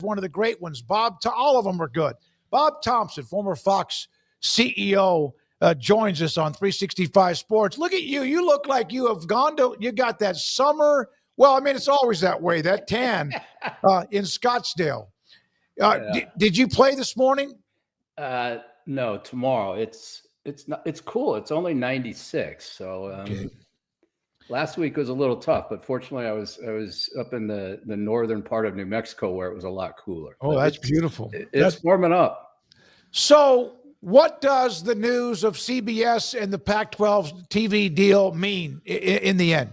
one of the great ones. All of them are good. Bob Thompson, former Fox CEO, joins us on 365 Sports. Look at you. You look like you got that summer. Well, I mean, it's always that way, that tan in Scottsdale. Did you play this morning? No, tomorrow. It's cool. It's only 96. So Okay. Last week was a little tough, but fortunately I was up in the northern part of New Mexico where it was a lot cooler. Oh, that's beautiful. It's warming up. So what does the news of CBS and the Pac12 TV deal mean in the end?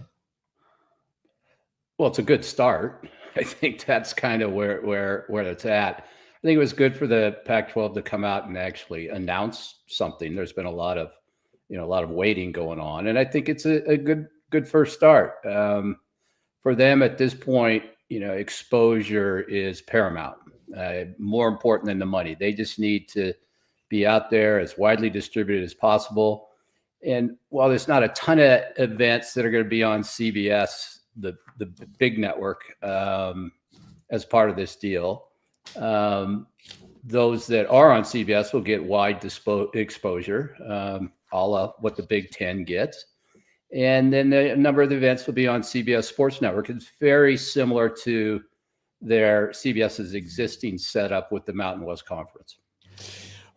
Well, it's a good start. I think that's kind of where it's at. I think it was good for the Pac-12 to come out and actually announce something. There's been a lot of waiting going on, and I think it's a good first start for them at this point. Exposure is paramount, more important than the money. They just need to be out there as widely distributed as possible. And while there's not a ton of events that are going to be on CBS, the big network, as part of this deal, those that are on CBS will get wide exposure, a la what the Big Ten gets. And then a number of the events will be on CBS Sports Network. It's very similar to their CBS's existing setup with the Mountain West Conference.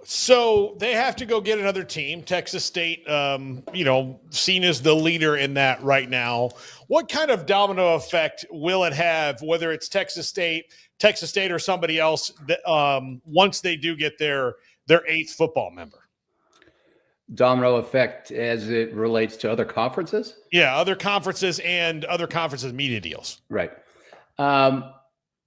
So they have to go get another team. Texas State, seen as the leader in that right now. What kind of domino effect will it have, whether it's Texas State, or somebody else, once they do get their eighth football member? Domino effect as it relates to other conferences? Yeah, other conferences and other conferences' media deals. Right.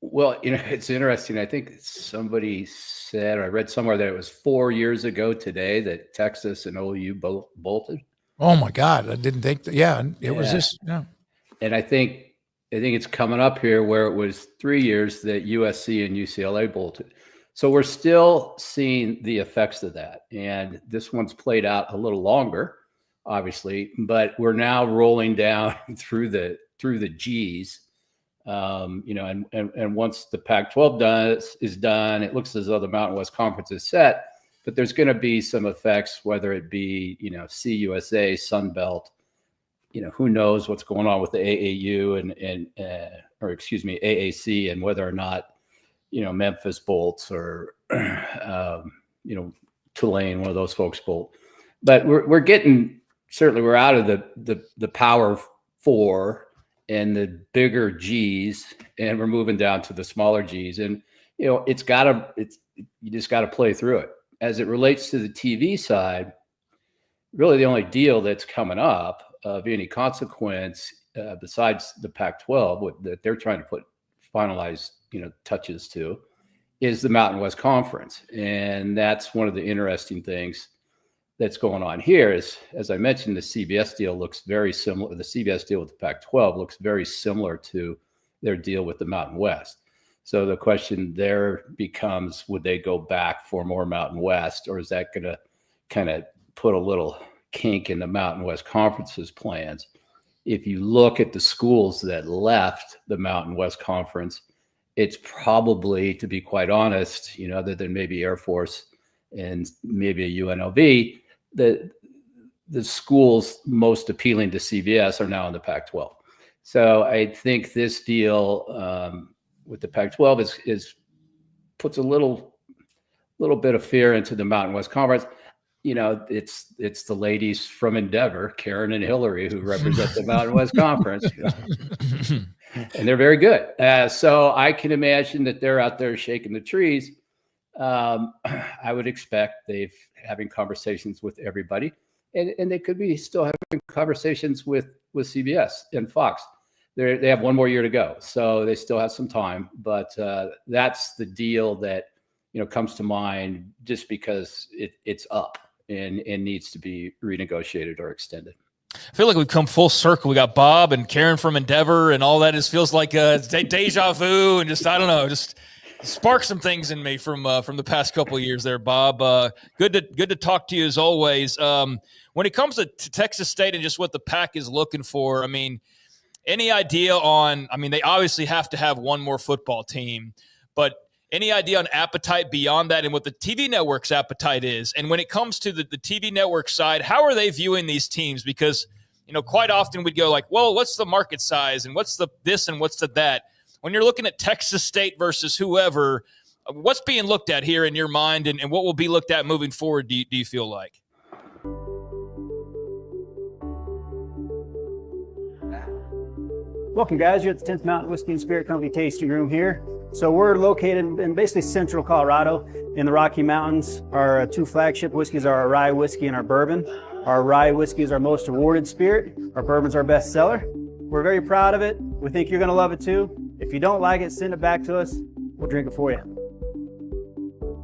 Well, it's interesting. I think somebody said, or I read somewhere that it was 4 years ago today that Texas and OU both bolted. Oh my God. I didn't think that. Yeah. It was this. Yeah. And I think it's coming up here where it was 3 years that USC and UCLA bolted. So we're still seeing the effects of that. And this one's played out a little longer, obviously, but we're now rolling down through the G's. And once the Pac-12 is done, it looks as though the Mountain West Conference is set, but there's going to be some effects, whether it be, CUSA, Sun Belt, who knows what's going on with the AAU and AAC, and whether or not, Memphis bolts or, Tulane, one of those folks bolt. But we're out of the Power Four and the bigger G's, and we're moving down to the smaller G's. And, you just got to play through it. As it relates to the TV side, really the only deal that's coming up of any consequence, besides the Pac-12, that they're trying to put finalized, touches to, is the Mountain West Conference. And that's one of the interesting things that's going on here. Is, as I mentioned, the CBS deal looks very similar. The CBS deal with the Pac-12 looks very similar to their deal with the Mountain West. So the question there becomes, would they go back for more Mountain West, or is that going to kind of put a little kink in the Mountain West Conference's plans? If you look at the schools that left the Mountain West Conference, it's probably, to be quite honest, other than maybe Air Force and maybe a UNLV, the schools most appealing to CBS are now in the Pac-12. So I think this deal with the Pac-12 is puts a little bit of fear into the Mountain West Conference. It's the ladies from Endeavor, Karen and Hillary, who represent the Mountain West Conference, and they're very good. So I can imagine that they're out there shaking the trees. I would expect they've having conversations with everybody, and they could be still having conversations with CBS and Fox. They have one more year to go, so they still have some time. But that's the deal that comes to mind, just because it's up and needs to be renegotiated or extended. I feel like we've come full circle. We got Bob and Karen from Endeavor, and all that feels like deja vu, and just, I don't know, just spark some things in me from the past couple of years there, Bob. Good to talk to you as always. When it comes to Texas State and just what the Pac is looking for, I mean, any idea on? I mean, they obviously have to have one more football team, but Any idea on appetite beyond that and what the TV network's appetite is? And when it comes to the TV network side, how are they viewing these teams? Because, quite often we'd go like, well, what's the market size and what's the this and what's the that? When you're looking at Texas State versus whoever, what's being looked at here in your mind and what will be looked at moving forward, do you feel like? Welcome, guys. You're at the 10th Mountain Whiskey and Spirit Company tasting room here. So we're located in basically central Colorado in the Rocky Mountains. Our two flagship whiskeys are our rye whiskey and our bourbon. Our rye whiskey is our most awarded spirit. Our bourbon's our best seller. We're very proud of it. We think you're going to love it too. If you don't like it, send it back to us. We'll drink it for you.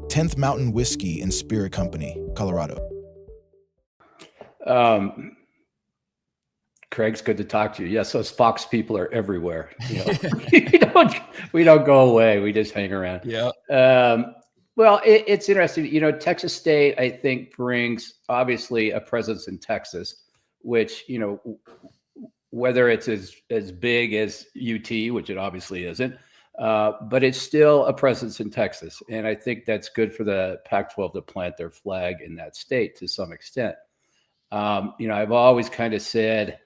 10th Mountain Whiskey and Spirit Company, Colorado. Craig's good to talk to you. Yes, those Fox people are everywhere. We don't go away. We just hang around. Yeah. Well, it's interesting. Texas State, I think, brings obviously a presence in Texas, which, whether it's as big as UT, which it obviously isn't, but it's still a presence in Texas. And I think that's good for the Pac-12 to plant their flag in that state to some extent. I've always kind of said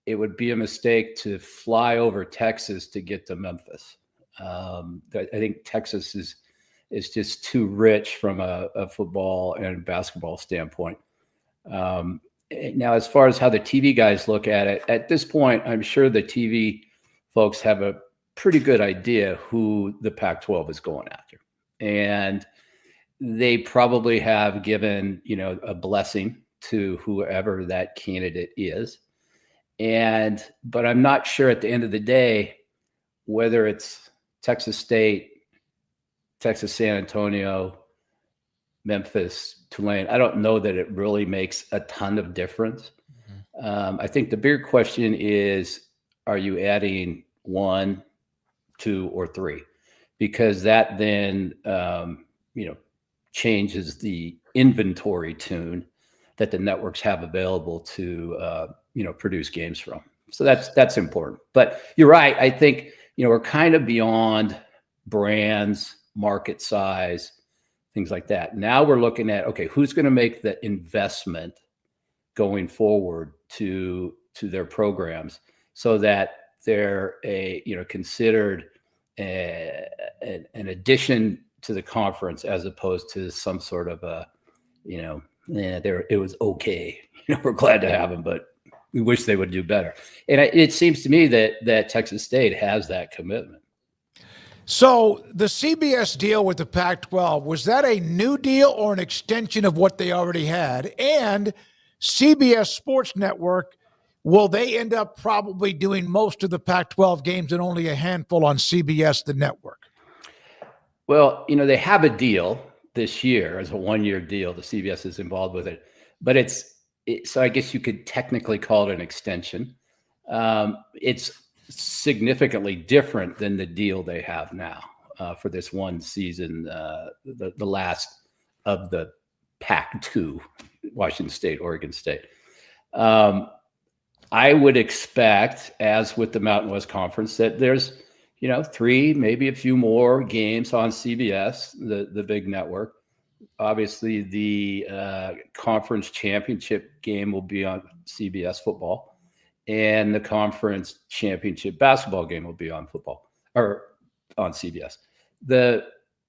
it would be a mistake to fly over Texas to get to Memphis. I think Texas is just too rich from a football and basketball standpoint. Now, as far as how the TV guys look at it, at this point, I'm sure the TV folks have a pretty good idea who the Pac-12 is going after. And they probably have given, a blessing to whoever that candidate is. But I'm not sure at the end of the day, whether it's Texas State, Texas San Antonio, Memphis, Tulane, I don't know that it really makes a ton of difference. I think the bigger question is, are you adding 1, 2, or 3? Because that then, changes the inventory tune that the networks have available to, produce games from. So that's important. But you're right. I think, we're kind of beyond brands, market size, things like that. Now we're looking at, okay, who's going to make the investment going forward to their programs so that they're considered an addition to the conference as opposed to some sort of it was okay. We're glad to have them, but we wish they would do better. And it seems to me that Texas State has that commitment. So the CBS deal with the Pac-12, was that a new deal or an extension of what they already had? And CBS Sports Network, will they end up probably doing most of the Pac-12 games and only a handful on CBS, the network? Well, they have a deal this year as a 1-year deal. The CBS is involved with it, but so I guess you could technically call it an extension. It's significantly different than the deal they have now for this one season, the last of the Pac-2, Washington State, Oregon State. I would expect, as with the Mountain West Conference, that there's 3, maybe a few more games on CBS, the big network. Obviously, the conference championship game will be on CBS football, and the conference championship basketball game will be on football or on CBS. The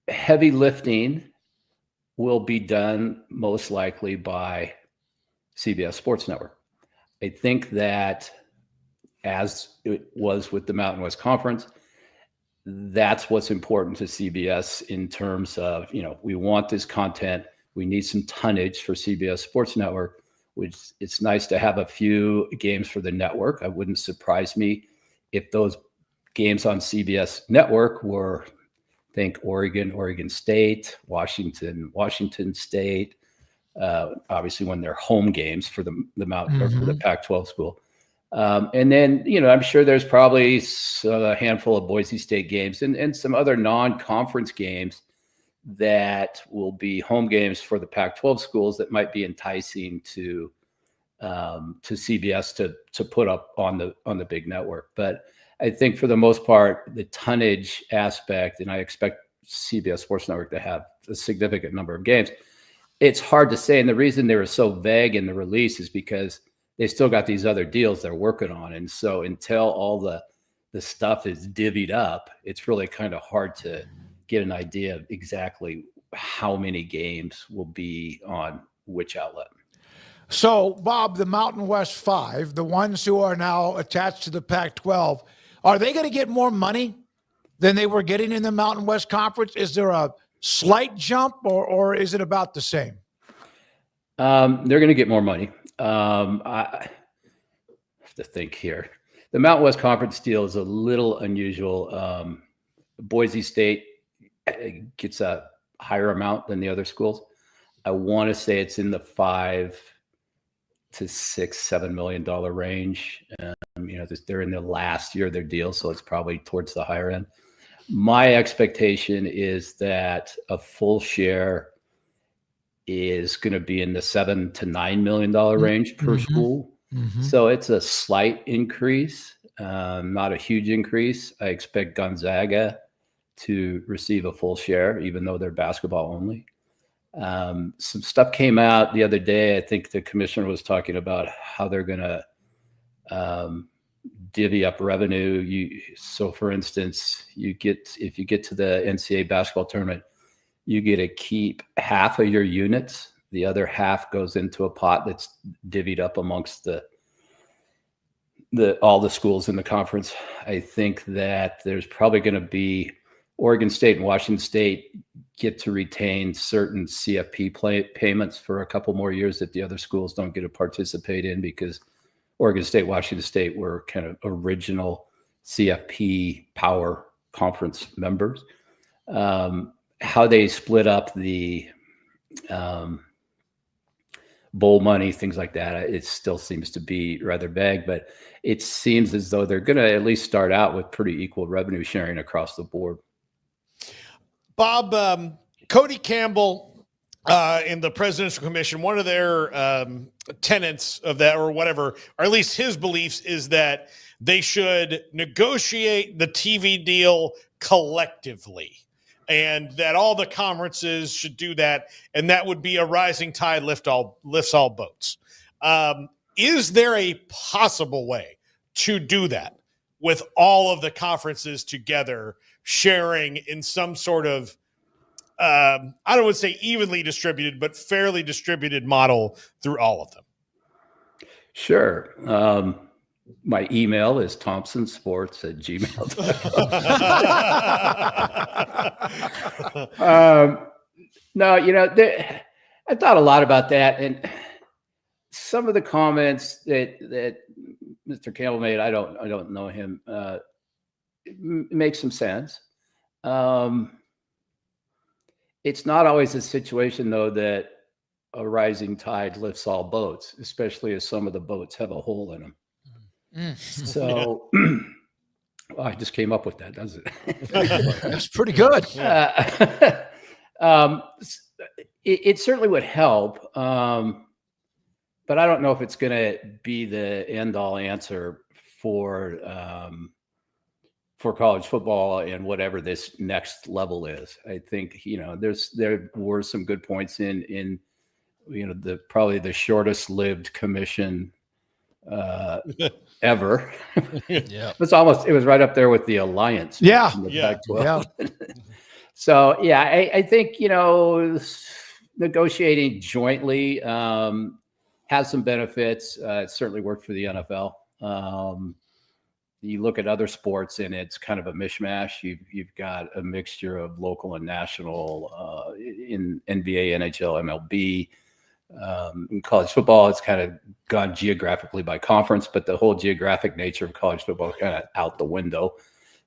heavy lifting will be done most likely by CBS Sports Network. I think that, as it was with the Mountain West Conference, that's what's important to CBS in terms of, we want this content. We need some tonnage for CBS Sports Network, which it's nice to have a few games for the network. It wouldn't surprise me if those games on CBS Network were, think Oregon State, Washington State, obviously when they're home games for the Mountain or for the Pac-12 school. And then, I'm sure there's probably a handful of Boise State games and some other non-conference games that will be home games for the Pac-12 schools that might be enticing to CBS to put up on the big network. But I think for the most part, the tonnage aspect, and I expect CBS Sports Network that have a significant number of games. It's hard to say. And the reason they were so vague in the release is because they still got these other deals they're working on. And so until all the stuff is divvied up, it's really kind of hard to get an idea of exactly how many games will be on which outlet. So, Bob, the Mountain West 5, the ones who are now attached to the Pac-12, are they going to get more money than they were getting in the Mountain West Conference? Is there a slight jump, or is it about the same? They're going to get more money. I have to think here. The Mountain West Conference deal is a little unusual. Boise State gets a higher amount than the other schools. I want to say it's in the $5 to $6-7 million range. They're in the last year of their deal, so it's probably towards the higher end. My expectation is that a full share is going to be in the $7 to $9 million range per school. Mm-hmm. So it's a slight increase, not a huge increase. I expect Gonzaga to receive a full share, even though they're basketball only. Some stuff came out the other day. I think the commissioner was talking about how they're going to divvy up revenue. So for instance, if you get to the NCAA basketball tournament, you get to keep half of your units. The other half goes into a pot that's divvied up amongst all the schools in the conference. I think that there's probably going to be Oregon State and Washington State get to retain certain CFP payments for a couple more years that the other schools don't get to participate in, because Oregon State, Washington State were kind of original CFP power conference members. How they split up the bowl money, things like that, it still seems to be rather vague, but it seems as though they're going to at least start out with pretty equal revenue sharing across the board. Bob, Cody Campbell in the Presidential Commission, one of their tenets of that, or whatever, or at least his beliefs, is that they should negotiate the TV deal collectively, and that all the conferences should do that, and that would be a rising tide lifts all boats. Is there a possible way to do that with all of the conferences together, sharing in some sort of, I don't want to say evenly distributed, but fairly distributed model through all of them? Sure. My email is thompsonsports@gmail.com. No, I thought a lot about that, and some of the comments that Mr. Campbell made, I don't know him. It makes some sense. It's not always a situation, though, that a rising tide lifts all boats, especially as some of the boats have a hole in them. So well, I just came up with that, doesn't it? That's pretty good. It certainly would help, but I don't know if it's going to be the end-all answer for college football and whatever this next level is. I think there were some good points in probably the shortest lived commission ever. Yeah, it was right up there with the Alliance. Yeah, Pac-12. Yeah. So yeah, I think negotiating jointly has some benefits. It certainly worked for the NFL. You look at other sports and it's kind of a mishmash. You've got a mixture of local and national in NBA, NHL, MLB. In college football, it's kind of gone geographically by conference, but the whole geographic nature of college football is kind of out the window.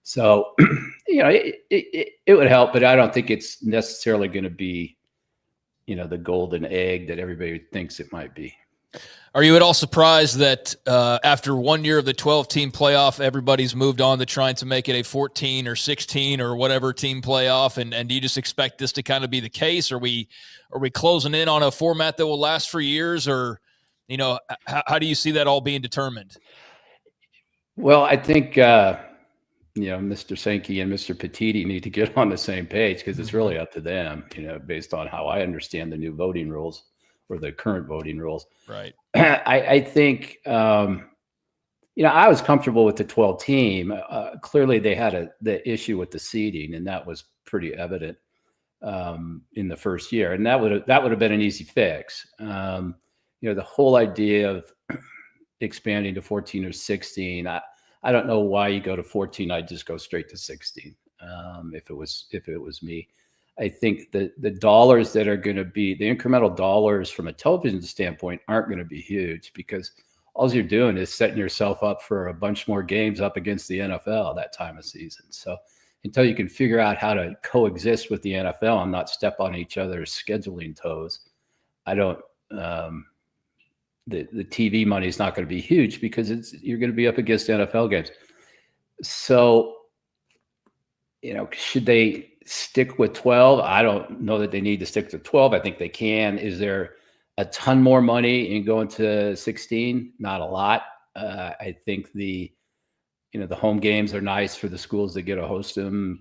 So, it would help, but I don't think it's necessarily going to be, the golden egg that everybody thinks it might be. Are you at all surprised that after 1 year of the 12-team playoff, everybody's moved on to trying to make it a 14 or 16 or whatever team playoff? And do you just expect this to kind of be the case? Are we closing in on a format that will last for years, or how do you see that all being determined? Well, I think Mr. Sankey and Mr. Petiti need to get on the same page, because it's really up to them, based on how I understand the new voting rules, or the current voting rules. Right. I think, I was comfortable with the 12 team. Clearly they had the issue with the seeding, and that was pretty evident in the first year. And that would have been an easy fix. The whole idea of expanding to 14 or 16, I don't know why you go to 14. I'd just go straight to 16. If it was me, I think that the dollars that are going to be the incremental dollars from a television standpoint aren't going to be huge, because all you're doing is setting yourself up for a bunch more games up against the NFL that time of season. So until you can figure out how to coexist with the NFL and not step on each other's scheduling toes, I don't. The TV money is not going to be huge, because you're going to be up against NFL games. So, should they stick with 12? I don't know that they need to stick to 12. I think they can. Is there a ton more money in going to 16? Not a lot. I think the home games are nice for the schools that get to host them.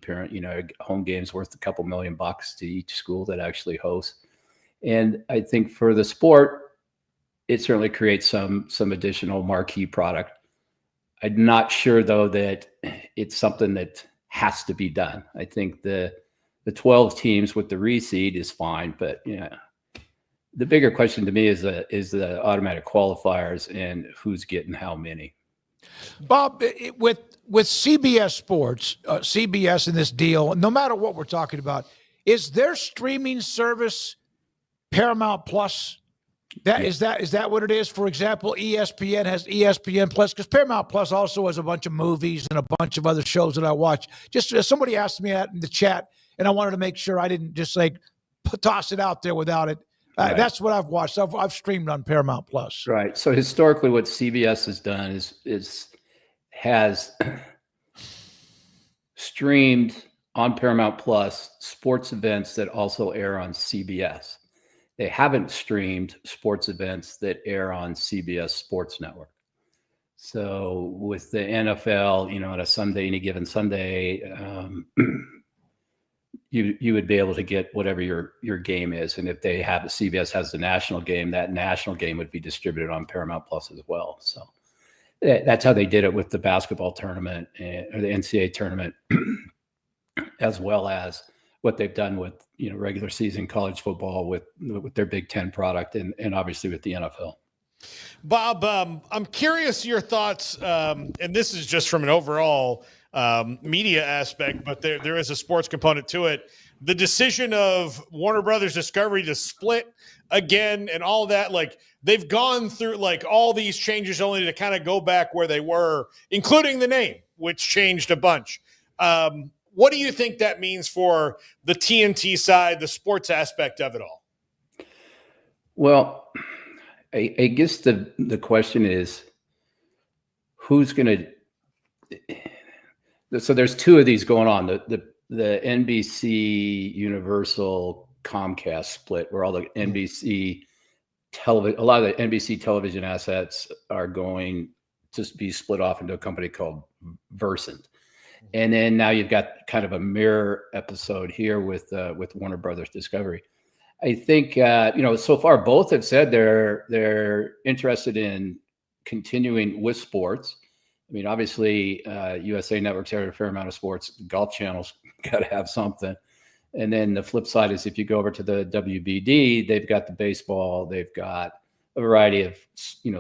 Home games worth a couple $1,000,000 to each school that actually hosts. And I think for the sport, it certainly creates some additional marquee product. I'm not sure, though, that it's something that has to be done. I think the 12 teams with the reseed is fine, but the bigger question to me is the automatic qualifiers and who's getting how many. Bob, with CBS Sports, CBS in this deal, no matter what we're talking about, is their streaming service Paramount Plus? Is that what it is? For example, ESPN has ESPN Plus, because Paramount Plus also has a bunch of movies and a bunch of other shows that I watch. Just somebody asked me that in the chat, and I wanted to make sure I didn't just toss it out there without it. Right. That's what I've watched. I've streamed on Paramount Plus. Right. So historically, what CBS has done has streamed on Paramount Plus sports events that also air on CBS. They haven't streamed sports events that air on CBS Sports Network. So with the NFL, on a Sunday, any given Sunday, you would be able to get whatever your game is. And if CBS has the national game, that national game would be distributed on Paramount Plus as well. So that's how they did it with the basketball tournament or the NCAA tournament, as well as what they've done with regular season college football with their Big Ten product and obviously with the NFL. Bob, I'm curious your thoughts, and this is just from an overall media aspect, but there is a sports component to it. The decision of Warner Brothers Discovery to split again and all that, they've gone through all these changes only to kind of go back where they were, including the name, which changed a bunch. What do you think that means for the TNT side, the sports aspect of it all? Well, I guess the question is, who's going to – so there's two of these going on. The NBC Universal Comcast split, where all the NBC television – a lot of the NBC television assets are going to be split off into a company called Versant. And then now you've got kind of a mirror episode here with Warner Brothers Discovery. I think so far both have said they're interested in continuing with sports. I mean, obviously, USA Network's had a fair amount of sports. Golf Channel's got to have something. And then the flip side is if you go over to the WBD, they've got the baseball, they've got a variety of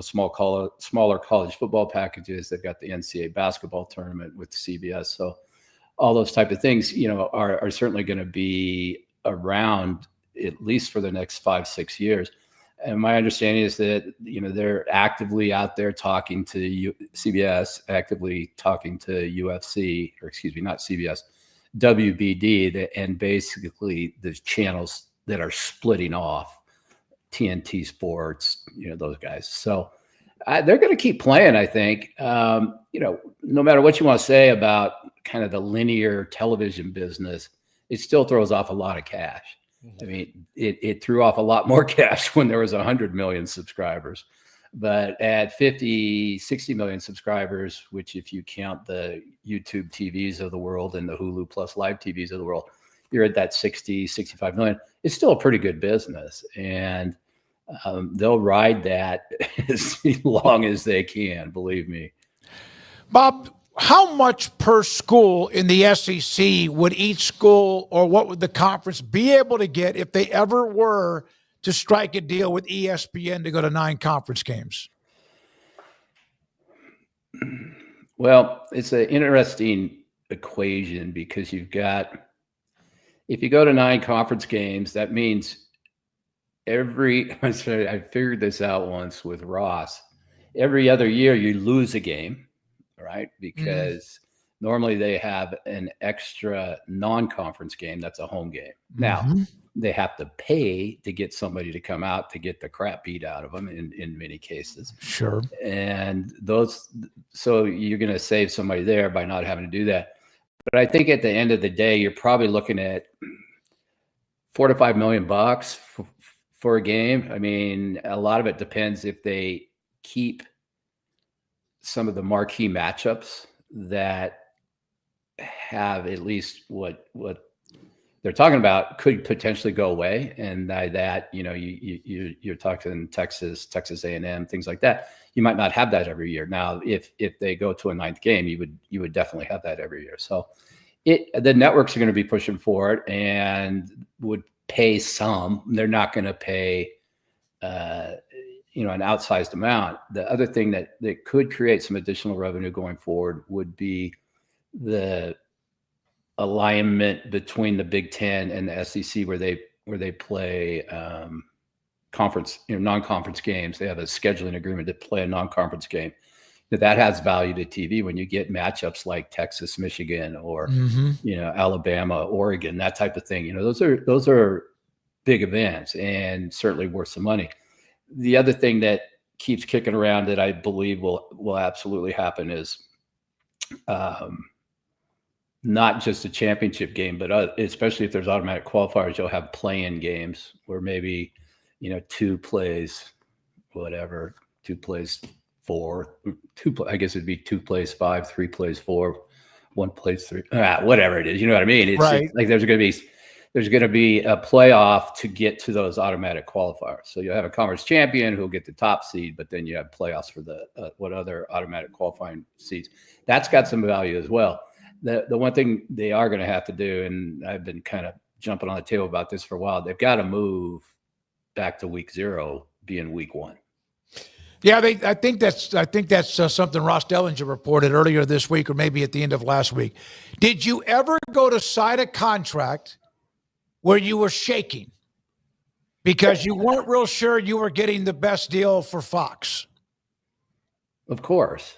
smaller college football packages. They've got the NCAA basketball tournament with CBS. So all those type of things, are certainly going to be around at least for the next 5-6 years. And my understanding is that they're actively out there talking to CBS, actively talking to UFC, or excuse me, not CBS, WBD, and basically the channels that are splitting off. TNT Sports, those guys. So they're going to keep playing, I think. No matter what you want to say about kind of the linear television business, it still throws off a lot of cash. I mean, it threw off a lot more cash when there was 100 million subscribers. But at 50, 60 million subscribers, which if you count the YouTube TVs of the world and the Hulu Plus live TVs of the world, you're at that 60, 65 million. It's still a pretty good business. And they'll ride that as long as they can, believe me. Bob, how much per school in the SEC would each school, or what would the conference be able to get if they ever were to strike a deal with ESPN to go to 9 conference games? Well, it's an interesting equation because you've got, if you go to 9 conference games, that means I figured this out once with Ross. Every other year you lose a game, right? Because normally they have an extra non-conference game that's a home game. Now, they have to pay to get somebody to come out to get the crap beat out of them in many cases. Sure. And so you're going to save somebody there by not having to do that. But I think at the end of the day, you're probably looking at $4 to $5 million for a game. I mean, a lot of it depends if they keep some of the marquee matchups that have at least what they're talking about could potentially go away. And by that, you're talking Texas A&M, things like that. You might not have that every year. Now, if they go to a 9th game, you would definitely have that every year. So the networks are going to be pushing for it and would pay some. They're not going to pay, an outsized amount. The other thing that could create some additional revenue going forward would be the alignment between the Big Ten and the SEC, where they play conference, non-conference games. They have a scheduling agreement to play a non-conference game. That has value to TV when you get matchups like Texas, Michigan, or Alabama, Oregon, that type of thing. Those are big events and certainly worth some money. The other thing that keeps kicking around that I believe will absolutely happen is not just a championship game, but especially if there's automatic qualifiers, you'll have play-in games where maybe 2 plays 4, I guess it'd be 2 plays 5, 3 plays 4, 1 plays 3, whatever it is. You know what I mean? It's right. Like there's going to be a playoff to get to those automatic qualifiers. So you'll have a conference champion who'll get the top seed, but then you have playoffs for the what other automatic qualifying seeds. That's got some value as well. The one thing they are going to have to do, and I've been kind of jumping on the table about this for a while, they've got to move back to week 0 being week 1. Yeah, I think that's something Ross Dellinger reported earlier this week, or maybe at the end of last week. Did you ever go to sign a contract where you were shaking because you weren't real sure you were getting the best deal for Fox? Of course.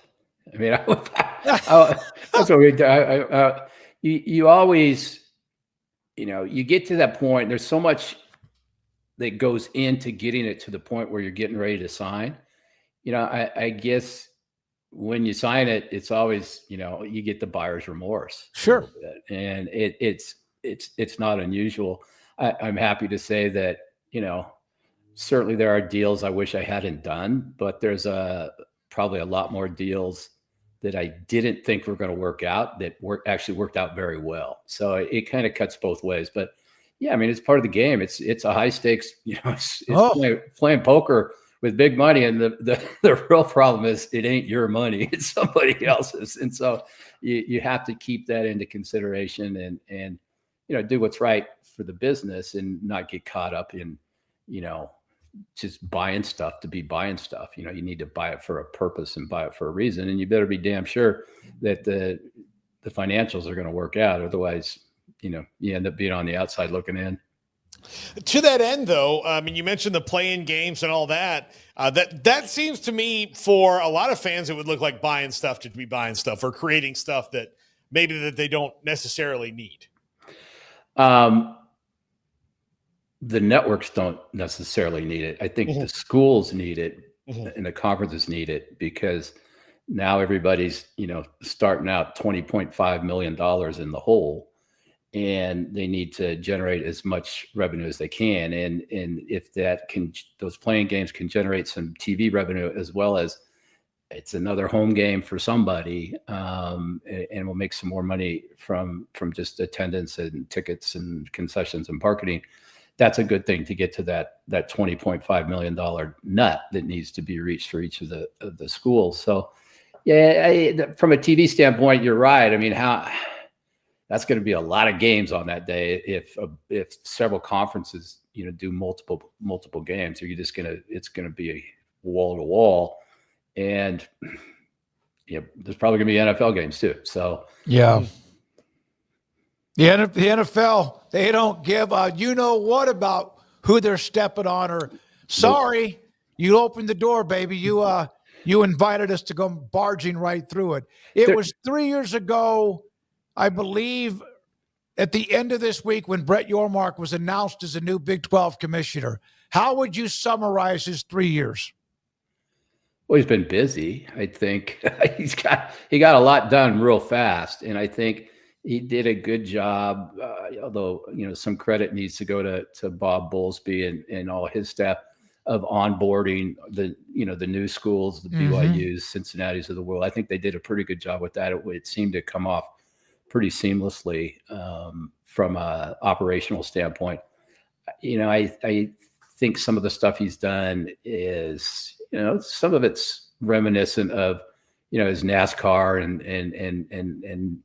I mean, that's what we do. You always, you get to that point. There's so much that goes into getting it to the point where you're getting ready to sign. I guess when you sign it, it's always, you get the buyer's remorse. Sure. And it's not unusual. I'm happy to say that, certainly there are deals I wish I hadn't done, but there's probably a lot more deals that I didn't think were going to work out that actually worked out very well. So it kind of cuts both ways. But yeah, I mean, it's part of the game. It's a high stakes, it's playing poker with big money. And the real problem is it ain't your money, it's somebody else's. And so you have to keep that into consideration and do what's right for the business and not get caught up in, just buying stuff to be buying stuff. You need to buy it for a purpose and buy it for a reason. And you better be damn sure that the financials are going to work out. Otherwise, you end up being on the outside looking in. To that end, though, I mean, you mentioned the play-in games and all that. That seems to me, for a lot of fans, it would look like buying stuff to be buying stuff or creating stuff that maybe that they don't necessarily need. The networks don't necessarily need it. I think the schools need it and the conferences need it because now everybody's, starting out $20.5 million in the hole. and they need to generate as much revenue as they can. And if those playing games can generate some TV revenue, as well as it's another home game for somebody, and we'll make some more money from just attendance and tickets and concessions and marketing. That's a good thing to get to that $20.5 million nut that needs to be reached for each of the schools. So, yeah, from a TV standpoint, you're right. I mean, that's going to be a lot of games on that day. If several conferences, do multiple games, it's going to be wall to wall, and there's probably going to be NFL games too. So yeah. The NFL, they don't give a what about who they're stepping on, or sorry, you opened the door, baby. You invited us to go barging right through it. It was 3 years ago, I believe, at the end of this week when Brett Yormark was announced as a new Big 12 commissioner. How would you summarize his 3 years? Well, he's been busy. I think he got a lot done real fast, and I think he did a good job, although, some credit needs to go to Bob Bowlesby and all his staff of onboarding the new schools, the BYUs, Cincinnati's of the world. I think they did a pretty good job with that. It seemed to come off pretty seamlessly from an operational standpoint. I think some of the stuff he's done is, some of it's reminiscent of, his NASCAR and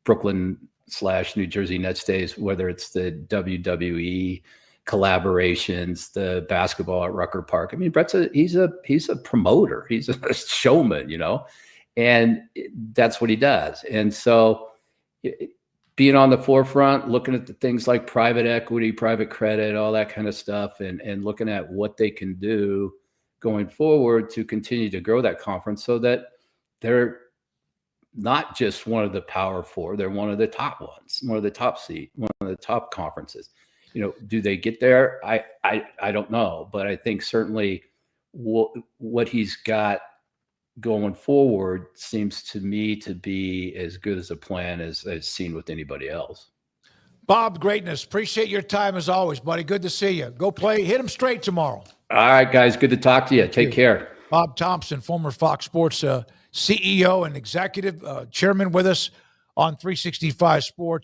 Brooklyn/New Jersey Nets days, whether it's the WWE collaborations, the basketball at Rucker Park. I mean, he's a promoter, he's a showman, and that's what he does. And so being on the forefront, looking at the things like private equity, private credit, all that kind of stuff, and looking at what they can do going forward to continue to grow that conference so that they're not just one of the Power Four, they're one of the top ones, one of the top seed, one of the top conferences. Do they get there? I don't know, but I think certainly what he's got going forward seems to me to be as good as a plan as I've seen with anybody else. Bob, greatness. Appreciate your time as always, buddy. Good to see you. Go play. Hit him straight tomorrow. All right, guys. Good to talk to you. Take care. Bob Thompson, former Fox Sports CEO and executive chairman, with us on 365 Sports.